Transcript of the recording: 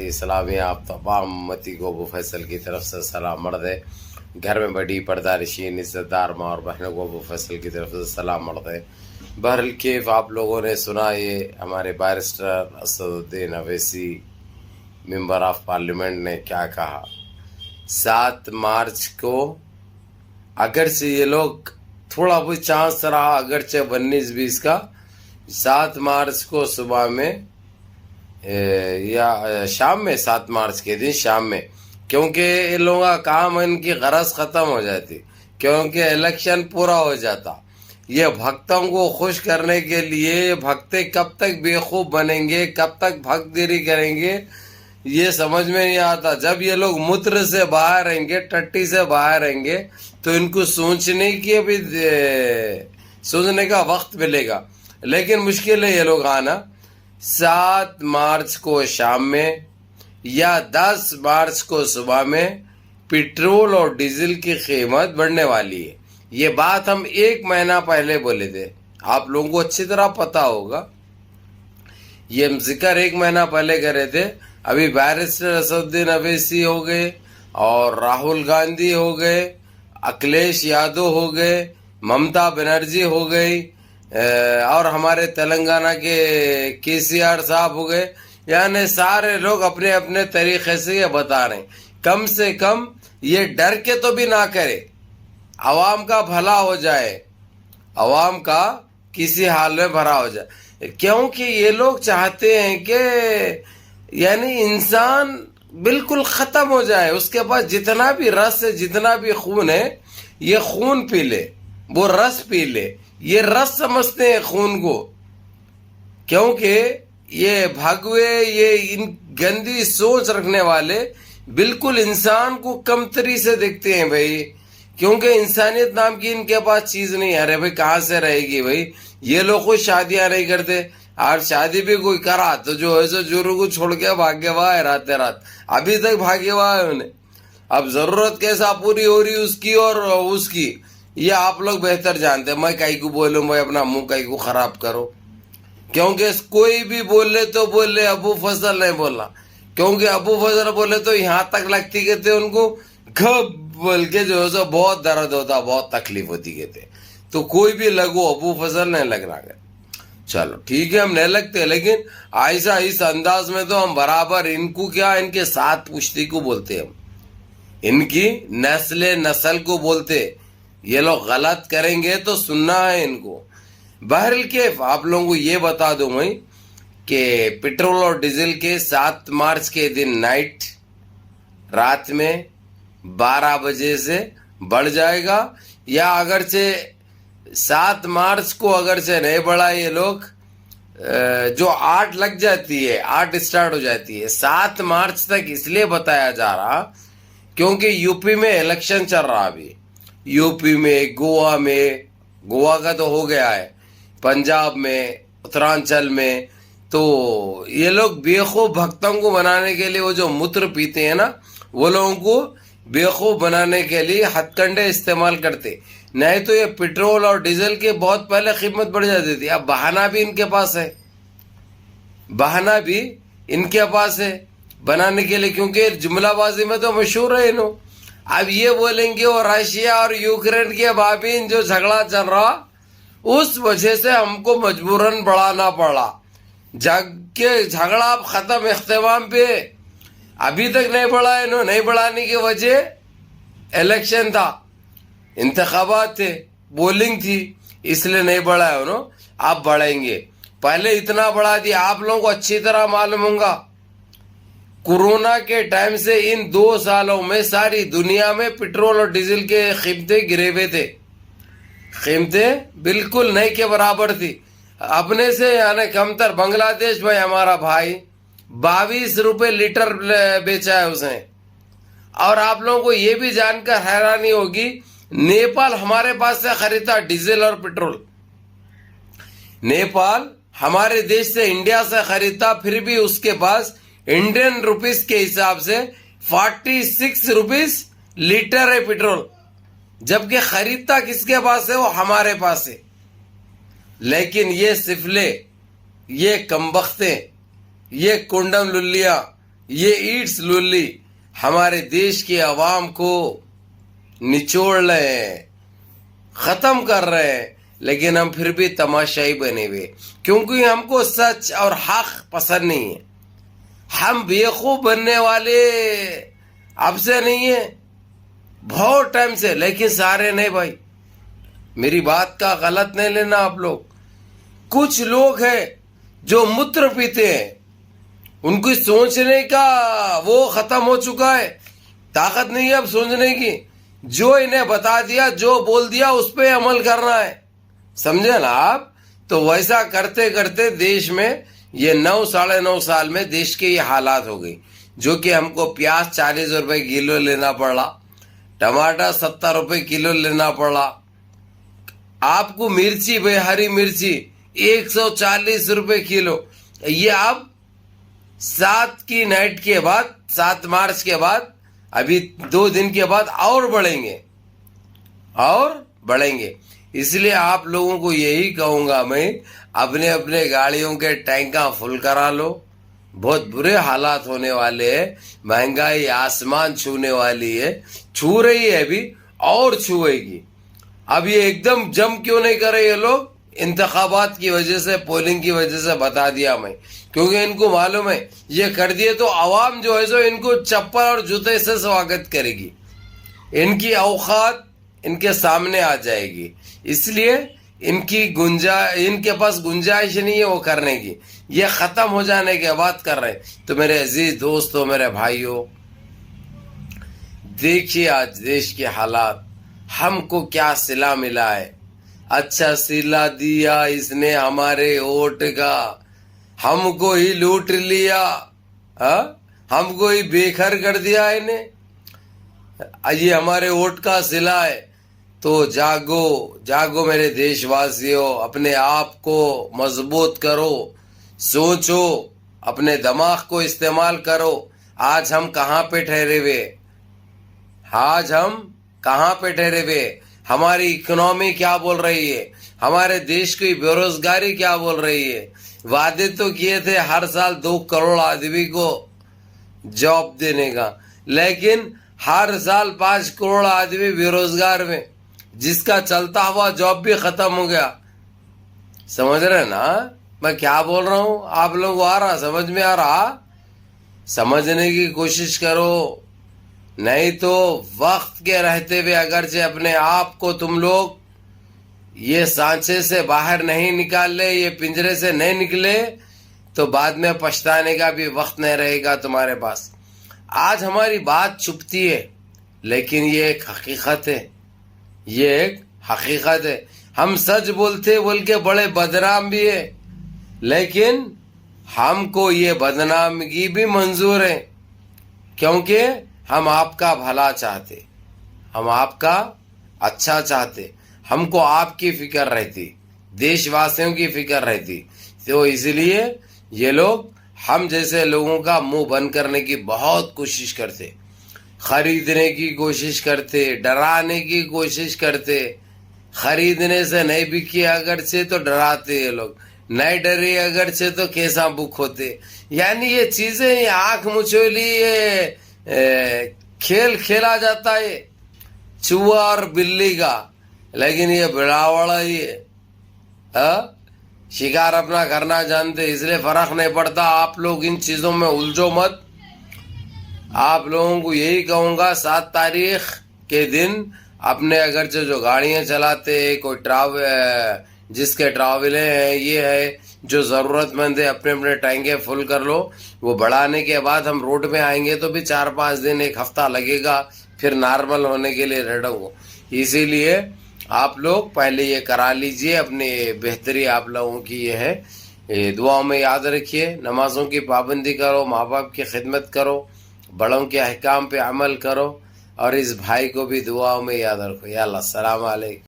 اسلامی آپ تمام امتی کو ابو فیصل کی طرف سے سلام مرد ہے. گھر میں بڑی پردہ نشین عزت دار ماں اور بہنوں کو ابو فیصل کی طرف سے سلام مرد ہے. بہرحال کیف آپ لوگوں نے سنا یہ ہمارے barrister Asad Uddin Owaisi member of parliament نے کیا کہا. 7 مارچ کو اگرچہ یہ لوگ تھوڑا بہت چانس رہا اگرچہ 19-20 کا 7 مارچ کو صبح میں یا شام میں 7 مارچ کے دن شام میں کیونکہ ان لوگوں کا کام ان کی غرض ختم ہو جاتی کیونکہ الیکشن پورا ہو جاتا. یہ بھکتوں کو خوش کرنے کے لیے بھکتے کب تک بیوقوف بنیں گے کب تک بھکت گیری کریں گے یہ سمجھ میں نہیں آتا. جب یہ لوگ متر سے باہر رہیں گے ٹٹی سے باہر رہیں گے تو ان کو سوچنے کی بھی سوچنے کا وقت ملے گا. لیکن مشکل ہے یہ لوگ آنا. 7 مارچ کو شام میں یا 10 مارچ کو صبح میں پیٹرول اور ڈیزل کی قیمت بڑھنے والی ہے. یہ بات ہم 1 مہینہ پہلے بولے تھے, آپ لوگوں کو اچھی طرح پتا ہوگا. یہ ہم ذکر 1 مہینہ پہلے کرے تھے. ابھی بیرسٹر اسد الدین اویسی ہو گئے اور راہل گاندھی ہو گئے, اکھلیش یادو ہو گئے, ممتا بنرجی ہو گئی اور ہمارے تلنگانہ کے KCR صاحب ہو گئے. یعنی سارے لوگ اپنے اپنے طریقے سے یہ بتا رہے ہیں. کم سے کم یہ ڈر کے تو بھی نہ کرے, عوام کا بھلا ہو جائے, عوام کا کسی حال میں بھلا ہو جائے. کیونکہ یہ لوگ چاہتے ہیں کہ یعنی انسان بالکل ختم ہو جائے, اس کے پاس جتنا بھی رس ہے جتنا بھی خون ہے یہ خون پی لے, وہ رس پی لے. یہ رس سمجھتے ہیں خون کو, کیونکہ یہ بھگوے یہ ان گندی سوچ رکھنے والے بالکل انسان کو کمتری سے دیکھتے ہیں بھائی, کیونکہ انسانیت نام کی ان کے پاس چیز نہیں ہے. ارے بھائی کہاں سے رہے گی بھائی, یہ لوگ کوئی شادیاں نہیں کرتے, اور شادی بھی کوئی کرا تو جو ایسے جورو کو چھوڑ کے بھاگے ہوا ہے رات ابھی تک بھاگے ہوا ہے انہیں. اب ضرورت کیسا پوری ہو رہی اس کی اور اس کی یہ آپ لوگ بہتر جانتے. میں کہیں کو بولوں میں اپنا منہ کہیں کو خراب کرو, کیونکہ کوئی بھی بولے تو بولے ابو فضل نہیں بولنا, کیونکہ ابو فضل بولے تو یہاں تک لگتی کہتے ان کو گھب بول کے جو ہے بہت درد ہوتا بہت تکلیف ہوتی کہتے. تو کوئی بھی لگو ابو فضل نہیں لگنا گیا. چلو ٹھیک ہے ہم نہیں لگتے, لیکن ایسا اس انداز میں تو ہم برابر ان کو کیا ان کے ساتھ پشتی کو بولتے, ہم ان کی نسل کو بولتے. یہ لوگ غلط کریں گے تو سننا ہے ان کو. بہرحال کے آپ لوگوں کو یہ بتا دوں میں کہ پیٹرول اور ڈیزل کے 7 مارچ کے دن نائٹ رات میں 12 بجے سے بڑھ جائے گا, یا اگرچہ 7 مارچ کو اگرچہ نہیں بڑھا یہ لوگ جو 8 لگ جاتی ہے 8 اسٹارٹ ہو جاتی ہے 7 مارچ تک اس لیے بتایا جا رہا کیونکہ یو پی میں الیکشن چل رہا. ابھی یو پی میں گوا کا تو ہو گیا ہے, پنجاب میں اترانچل میں. تو یہ لوگ بیوقوف بھکتوں کو بنانے کے لیے وہ جو متر پیتے ہیں نا وہ لوگوں کو بیوقوف بنانے کے لیے ہتھ کنڈے استعمال کرتے. نہیں تو یہ پیٹرول اور ڈیزل کے بہت پہلے قیمت بڑھ جاتی تھی. اب بہانہ بھی ان کے پاس ہے, بہانہ بھی ان کے پاس ہے بنانے کے لیے, کیونکہ جملہ بازی میں تو مشہور ہے انہوں. اب یہ بولیں گے اور رشیا اور یوکرین کے بابین جو جھگڑا چل رہا اس وجہ سے ہم کو مجبوراً بڑھانا پڑا. جگ کے جھگڑا اب ختم اختتام پہ, ابھی تک نہیں بڑھا. انہوں نہیں بڑھانے کی وجہ الیکشن تھا, انتخابات تھے, بولنگ تھی, اس لیے نہیں بڑھا ہے انہوں. اب بڑھیں گے. پہلے اتنا بڑھا دیا, آپ لوگوں کو اچھی طرح معلوم ہوگا کورونا کے ٹائم سے ان 2 سالوں میں ساری دنیا میں پیٹرول اور ڈیزل کے قیمتیں گرے ہوئے تھے. قیمتیں بالکل نہیں کے برابر تھی. اپنے سے یعنی کمتر بنگلہ دیش بھائی ہمارا بھائی 22 روپے لیٹر بیچا ہے اس نے. اور آپ لوگوں کو یہ بھی جان کر حیرانی ہوگی نیپال ہمارے پاس سے خریدا ڈیزل اور پیٹرول. نیپال ہمارے دیش سے انڈیا سے خریدتا, پھر بھی اس کے پاس انڈین روپیز کے حساب سے 46 روپیز لیٹر ہے پیٹرول, جبکہ خریدتا کس کے پاس ہے وہ ہمارے پاس ہے. لیکن یہ سفلے, یہ کمبختیں, یہ کنڈم للیاں یہ ایڈس لولی ہمارے دیش کے عوام کو نچوڑ رہے ہیں, ختم کر رہے ہیں, لیکن ہم پھر بھی تماشائی بنے ہوئے, کیونکہ ہم کو سچ اور حق پسند نہیں ہے. ہم بیوقوف بننے والے اب سے نہیں ہیں, بہت ٹائم سے, لیکن سارے نہیں بھائی, میری بات کا غلط نہیں لینا آپ لوگ. کچھ لوگ ہیں جو متر پیتے ہیں, ان کی سوچنے کا وہ ختم ہو چکا ہے, طاقت نہیں ہے اب سوچنے کی. جو انہیں بتا دیا, جو بول دیا, اس پہ عمل کرنا ہے, سمجھے نا آپ. تو ویسا کرتے کرتے دیش میں یہ 9-9.5 سال میں دیش کے یہ حالات ہو گئی, جو کہ ہم کو پیاز 40 روپے کلو لینا پڑا, ٹماٹر 70 روپے کلو لینا پڑا, آپ کو مرچی بھائی ہری مرچی 140 روپے کلو. یہ اب 7 کی نائٹ کے بعد, 7 مارچ کے بعد, ابھی 2 دن کے بعد اور بڑھیں گے. اس لیے آپ لوگوں کو یہی کہوں گا میں, اپنے اپنے گاڑیوں کے ٹینکاں فل کرا لو, بہت برے حالات ہونے والے ہیں. مہنگائی آسمان چھونے والی ہے, چھو رہی ہے ابھی اور چھوئے گی. اب یہ ایک دم جم کیوں نہیں کر رہے یہ لوگ؟ انتخابات کی وجہ سے, پولنگ کی وجہ سے بتا دیا میں, کیونکہ ان کو معلوم ہے یہ کر دیے تو عوام جو ہے سو ان کو چپل اور جوتے سے سواگت کرے گی, ان کی اوقات ان کے سامنے آ جائے گی. اس لیے ان کے پاس گنجائش نہیں ہے وہ کرنے کی, یہ ختم ہو جانے کے بعد کر رہے. تو میرے عزیز دوستوں, میرے بھائیوں, دیکھیے آج دیش کے حالات, ہم کو کیا صلہ ملا ہے. اچھا صلہ دیا اس نے ہمارے ووٹ کا, ہم کو ہی لوٹ لیا, ہم کو ہی بے گھر کر دیا انہیں. یہ ہمارے ووٹ کا صلہ ہے. تو جاگو میرے دیش واسیوں, اپنے آپ کو مضبوط کرو, سوچو, اپنے دماغ کو استعمال کرو. آج ہم کہاں پہ ٹھہرے ہوئے, ہماری اکنامی کیا بول رہی ہے, ہمارے دیش کی بے روزگاری کیا بول رہی ہے. وعدے تو کیے تھے ہر سال 2 کروڑ آدمی کو جاب دینے کا, لیکن ہر سال 5 کروڑ آدمی بے روزگار میں, جس کا چلتا ہوا جاب بھی ختم ہو گیا. سمجھ رہے نا میں کیا بول رہا ہوں؟ آپ لوگوں کو آ رہا, سمجھ میں آ رہا؟ سمجھنے کی کوشش کرو, نہیں تو وقت کے رہتے ہوئے اگرچہ اپنے آپ کو تم لوگ یہ سانچے سے باہر نہیں نکال لے, یہ پنجرے سے نہیں نکلے, تو بعد میں پچھتانے کا بھی وقت نہیں رہے گا تمہارے پاس. آج ہماری بات چھپتی ہے, لیکن یہ ایک حقیقت ہے, ہم سچ بولتے بول کے بڑے بدنام بھی ہے, لیکن ہم کو یہ بدنامگی بھی منظور ہے, کیونکہ ہم آپ کا بھلا چاہتے, ہم آپ کا اچھا چاہتے. ہم کو آپ کی فکر رہتی, دیش واسیوں کی فکر رہتی. تو اس لیے یہ لوگ ہم جیسے لوگوں کا منہ بند کرنے کی بہت کوشش کرتے, خریدنے کی کوشش کرتے, ڈرانے کی کوشش کرتے. خریدنے سے نہیں بکی اگرچہ تو ڈراتے یہ لوگ, نہیں ڈرے اگرچہ تو کیسا بک ہوتے. یعنی یہ چیزیں, یہ آنکھ مچولی, یہ کھیل کھیلا جاتا ہے چوہا اور بلی کا, لیکن یہ بڑاوڑا ہی ہے, شکار اپنا کرنا جانتے, اس لیے فرق نہیں پڑتا. آپ لوگ ان چیزوں میں الجھو مت. آپ لوگوں کو یہی کہوں گا, 7 تاریخ کے دن اپنے اگرچہ جو گاڑیاں چلاتے, کوئی جس کے ٹراولیں ہیں, یہ ہے جو ضرورت مند ہے, اپنے اپنے ٹینکے فل کر لو. وہ بڑھانے کے بعد ہم روڈ میں آئیں گے تو بھی 4-5 دن, 1 ہفتہ لگے گا, پھر نارمل ہونے کے لیے ریڈی ہو. اسی لیے آپ لوگ پہلے یہ کرا لیجئے, اپنی بہتری آپ لوگوں کی یہ ہے. دعاؤں میں یاد رکھیے, نمازوں کی پابندی کرو, ماں باپ کی خدمت کرو, بڑوں کے احکام پہ عمل کرو, اور اس بھائی کو بھی دعاؤں میں یاد رکھو. یا اللہ, السلام علیکم.